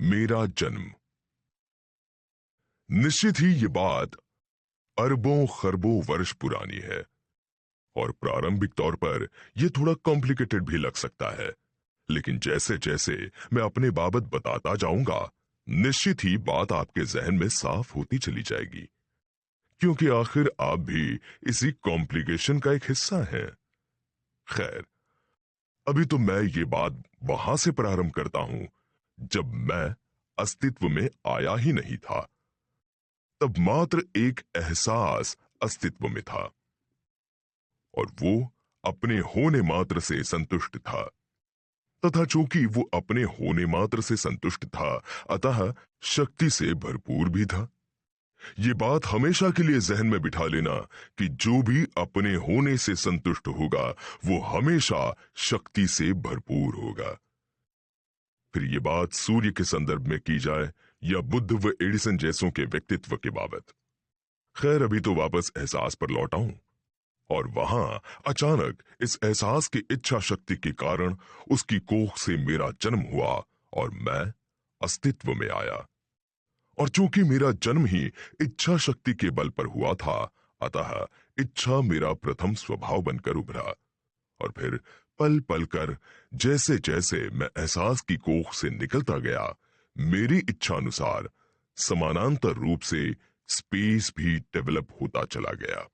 मेरा जन्म। निश्चित ही ये बात अरबों खरबों वर्ष पुरानी है और प्रारंभिक तौर पर यह थोड़ा कॉम्प्लिकेटेड भी लग सकता है, लेकिन जैसे जैसे मैं अपने बाबत बताता जाऊंगा, निश्चित ही बात आपके जहन में साफ होती चली जाएगी, क्योंकि आखिर आप भी इसी कॉम्प्लिकेशन का एक हिस्सा हैं। खैर, अभी तो मैं ये बात वहां से प्रारंभ करता हूं जब मैं अस्तित्व में आया ही नहीं था। तब मात्र एक एहसास अस्तित्व में था और वो अपने होने मात्र से संतुष्ट था, तथा चूंकि वो अपने होने मात्र से संतुष्ट था, अतः शक्ति से भरपूर भी था। ये बात हमेशा के लिए जहन में बिठा लेना कि जो भी अपने होने से संतुष्ट होगा वो हमेशा शक्ति से भरपूर होगा। फिर ये बात सूर्य के संदर्भ में की जाए या बुद्ध व एडिसन जैसों के व्यक्तित्व के बाबत। खैर, अभी तो वापस एहसास पर लौटा हूं और वहां अचानक इस एहसास की इच्छा शक्ति के कारण उसकी कोख से मेरा जन्म हुआ और मैं अस्तित्व में आया। और चूंकि मेरा जन्म ही इच्छा शक्ति के बल पर हुआ था, अतः इच्छा मेरा प्रथम स्वभाव बनकर उभरा और फिर पल पल कर जैसे जैसे मैं एहसास की कोख से निकलता गया, मेरी इच्छा अनुसार समानांतर रूप से स्पेस भी डेवलप होता चला गया।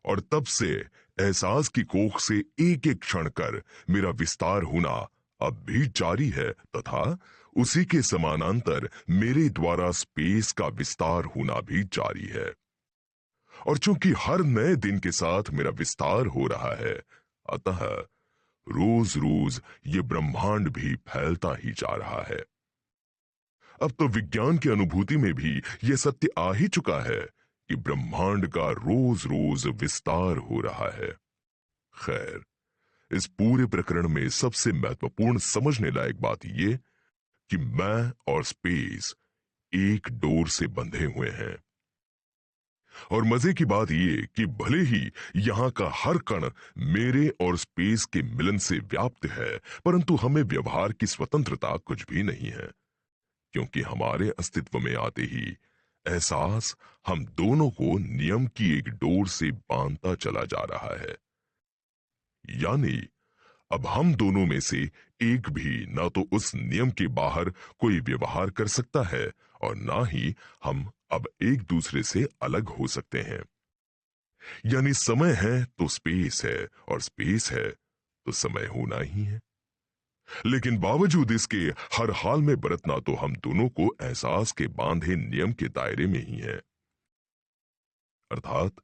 और तब से एहसास की कोख से एक एक क्षण कर मेरा विस्तार होना अब भी जारी है, तथा उसी के समानांतर मेरे द्वारा स्पेस का विस्तार होना भी जारी है। और चूंकि हर नए दिन के साथ मेरा विस्तार हो रहा है, अतः रोज रोज ये ब्रह्मांड भी फैलता ही जा रहा है। अब तो विज्ञान की अनुभूति में भी यह सत्य आ ही चुका है कि ब्रह्मांड का रोज रोज विस्तार हो रहा है। खैर, इस पूरे प्रकरण में सबसे महत्वपूर्ण समझने लायक बात यह कि मैं और स्पेस एक डोर से बंधे हुए हैं। और मजे की बात यह कि भले ही यहां का हर कण मेरे और स्पेस के मिलन से व्याप्त है, परंतु हमें व्यवहार की स्वतंत्रता कुछ भी नहीं है, क्योंकि हमारे अस्तित्व में आते ही एहसास हम दोनों को नियम की एक डोर से बांधता चला जा रहा है। यानी अब हम दोनों में से एक भी ना तो उस नियम के बाहर कोई व्यवहार कर सकता है और ना ही हम अब एक दूसरे से अलग हो सकते हैं। यानी समय है तो स्पेस है और स्पेस है तो समय होना ही है। लेकिन बावजूद इसके हर हाल में बरतना तो हम दोनों को एहसास के बांधे नियम के दायरे में ही है। अर्थात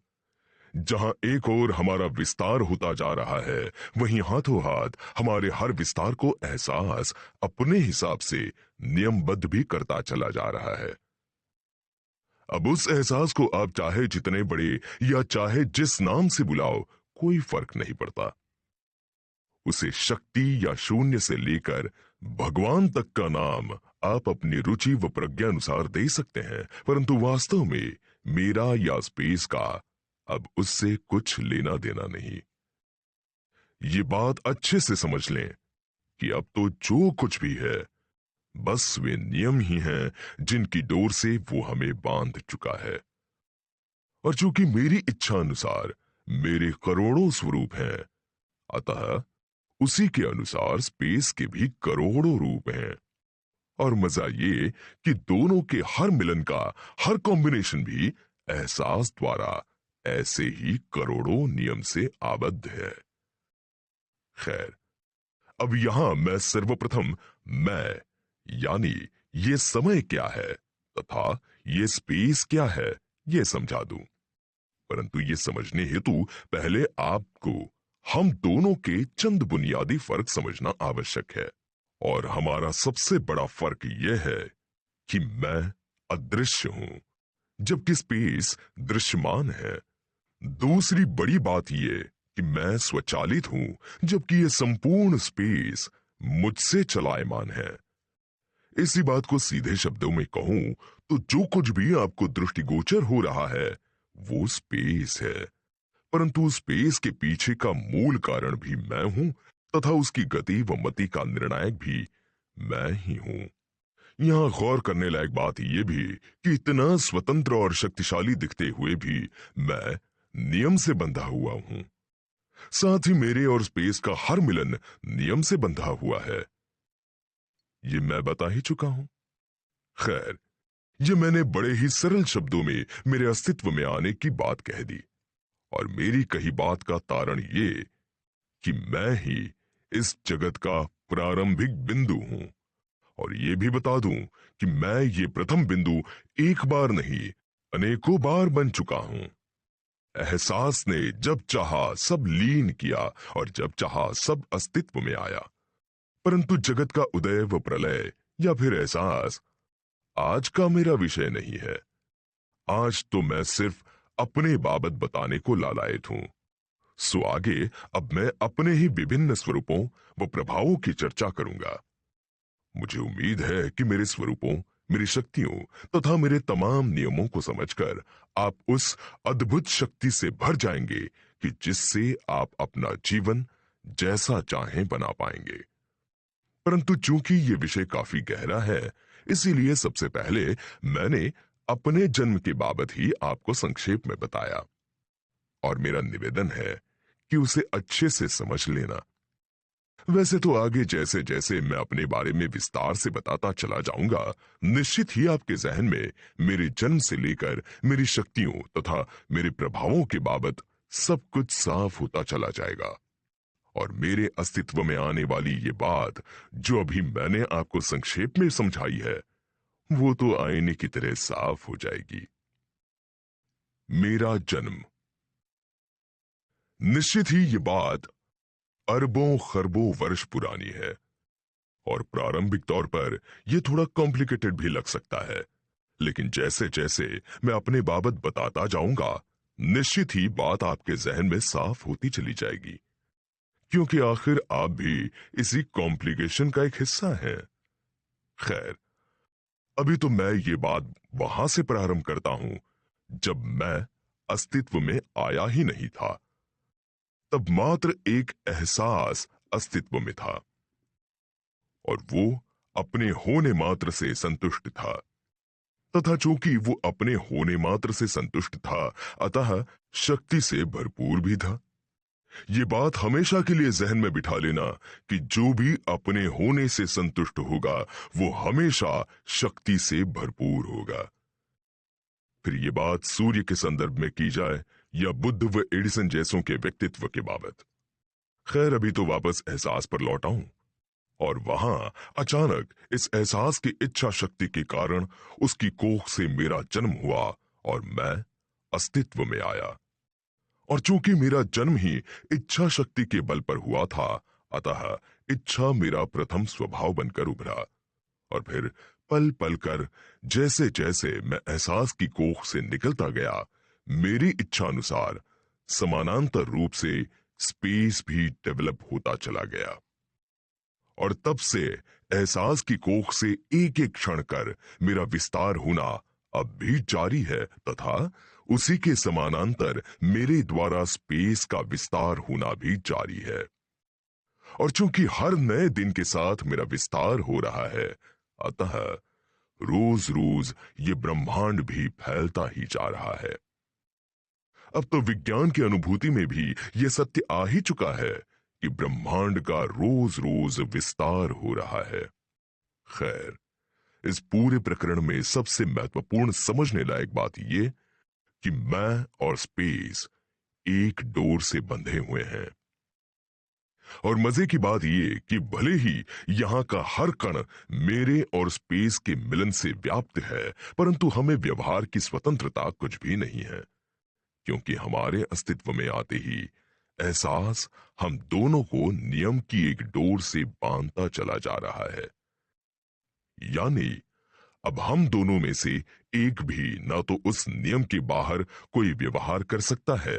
जहां एक ओर हमारा विस्तार होता जा रहा है, वहीं हाथों हाथ हमारे हर विस्तार को एहसास अपने हिसाब से नियमबद्ध भी करता चला जा रहा है। अब उस एहसास को आप चाहे जितने बड़े या चाहे जिस नाम से बुलाओ, कोई फर्क नहीं पड़ता। उसे शक्ति या शून्य से लेकर भगवान तक का नाम आप अपनी रुचि व प्रज्ञा अनुसार दे सकते हैं, परंतु वास्तव में मेरा या स्पेस का अब उससे कुछ लेना देना नहीं। ये बात अच्छे से समझ लें कि अब तो जो कुछ भी है, बस वे नियम ही हैं जिनकी डोर से वो हमें बांध चुका है। और चूंकि मेरी इच्छा अनुसार मेरे करोड़ों स्वरूप हैं, अतः उसी के अनुसार स्पेस के भी करोड़ों रूप हैं। और मजा ये कि दोनों के हर मिलन का हर कॉम्बिनेशन भी एहसास द्वारा ऐसे ही करोड़ों नियम से आबद्ध है। खैर, अब यहां मैं सर्वप्रथम मैं यानी ये समय क्या है तथा ये स्पेस क्या है ये समझा दूं, परंतु ये समझने हेतु पहले आपको हम दोनों के चंद बुनियादी फर्क समझना आवश्यक है। और हमारा सबसे बड़ा फर्क यह है कि मैं अदृश्य हूं जबकि स्पेस दृश्यमान है। दूसरी बड़ी बात यह कि मैं स्वचालित हूं जबकि यह संपूर्ण स्पेस मुझसे चलायमान है। इसी बात को सीधे शब्दों में कहूं तो जो कुछ भी आपको दृष्टिगोचर हो रहा है वो स्पेस है, परंतु स्पेस के पीछे का मूल कारण भी मैं हूं तथा उसकी गति व मति का निर्णायक भी मैं ही हूं। यहाँ गौर करने लायक बात यह भी कि इतना स्वतंत्र और शक्तिशाली दिखते हुए भी मैं नियम से बंधा हुआ हूं। साथ ही मेरे और स्पेस का हर मिलन नियम से बंधा हुआ है। ये मैं बता ही चुका हूं। खैर, ये मैंने बड़े ही सरल शब्दों में मेरे अस्तित्व में आने की बात कह दी, और मेरी कही बात का तारण ये कि मैं ही इस जगत का प्रारंभिक बिंदु हूं। और ये भी बता दूं कि मैं ये प्रथम बिंदु एक बार नहीं, अनेकों बार बन चुका हूं। एहसास ने जब चाहा सब लीन किया और जब चाहा सब अस्तित्व में आया। परंतु जगत का उदय व प्रलय या फिर एहसास आज का मेरा विषय नहीं है। आज तो मैं सिर्फ अपने बाबत बताने को लालायत हूं। सो आगे अब मैं अपने ही विभिन्न स्वरूपों व प्रभावों की चर्चा करूंगा। मुझे उम्मीद है कि मेरे स्वरूपों, मेरी शक्तियों तथा मेरे तमाम नियमों को समझकर आप उस अद्भुत शक्ति से भर जाएंगे कि जिससे आप अपना जीवन जैसा चाहें बना पाएंगे। परंतु चूंकि ये विषय काफी गहरा है, इसीलिए सबसे पहले मैंने अपने जन्म के बाबत ही आपको संक्षेप में बताया, और मेरा निवेदन है कि उसे अच्छे से समझ लेना। वैसे तो आगे जैसे जैसे मैं अपने बारे में विस्तार से बताता चला जाऊंगा, निश्चित ही आपके जहन में मेरे जन्म से लेकर मेरी शक्तियों तथा मेरे प्रभावों के बाबत सब कुछ साफ होता चला जाएगा। और मेरे अस्तित्व में आने वाली ये बात जो अभी मैंने आपको संक्षेप में समझाई है, वो तो आईने की तरह साफ हो जाएगी। मेरा जन्म। निश्चित ही ये बात अरबों खरबों वर्ष पुरानी है, और प्रारंभिक तौर पर यह थोड़ा कॉम्प्लिकेटेड भी लग सकता है। लेकिन जैसे जैसे मैं अपने बाबत बताता जाऊंगा, निश्चित ही बात आपके जहन में साफ होती चली जाएगी, क्योंकि आखिर आप भी इसी कॉम्प्लिकेशन का एक हिस्सा हैं। खैर, अभी तो मैं ये बात वहां से प्रारंभ करता हूं जब मैं अस्तित्व में आया ही नहीं था। तब मात्र एक एहसास अस्तित्व में था, और वो अपने होने मात्र से संतुष्ट था। तथा चूंकि वो अपने होने मात्र से संतुष्ट था, अतः शक्ति से भरपूर भी था। ये बात हमेशा के लिए जहन में बिठा लेना कि जो भी अपने होने से संतुष्ट होगा, वो हमेशा शक्ति से भरपूर होगा। फिर ये बात सूर्य के संदर्भ में की जाए या बुद्ध व एडिसन जैसों के व्यक्तित्व के बाबत। खैर, अभी तो वापस एहसास पर लौट आऊं, और वहां अचानक इस एहसास की इच्छा शक्ति के कारण उसकी कोख से मेरा जन्म हुआ और मैं अस्तित्व में आया। और चूंकि मेरा जन्म ही इच्छा शक्ति के बल पर हुआ था, अतः इच्छा मेरा प्रथम स्वभाव बनकर उभरा। और फिर पल पल कर जैसे जैसे मैं एहसास की कोख से निकलता गया, मेरी इच्छा अनुसार समानांतर रूप से स्पेस भी डेवलप होता चला गया। और तब से एहसास की कोख से एक एक क्षण कर मेरा विस्तार होना अब भी जारी है, तथा उसी के समानांतर मेरे द्वारा स्पेस का विस्तार होना भी जारी है। और चूंकि हर नए दिन के साथ मेरा विस्तार हो रहा है, अतः रोज रोज ये ब्रह्मांड भी फैलता ही जा रहा है। अब तो विज्ञान की अनुभूति में भी यह सत्य आ ही चुका है कि ब्रह्मांड का रोज रोज विस्तार हो रहा है। खैर, इस पूरे प्रकरण में सबसे महत्वपूर्ण समझने लायक बात यह कि मैं और स्पेस एक डोर से बंधे हुए हैं। और मजे की बात यह कि भले ही यहां का हर कण मेरे और स्पेस के मिलन से व्याप्त है, परंतु हमें व्यवहार की स्वतंत्रता कुछ भी नहीं है, क्योंकि हमारे अस्तित्व में आते ही एहसास हम दोनों को नियम की एक डोर से बांधता चला जा रहा है। यानी अब हम दोनों में से एक भी ना तो उस नियम के बाहर कोई व्यवहार कर सकता है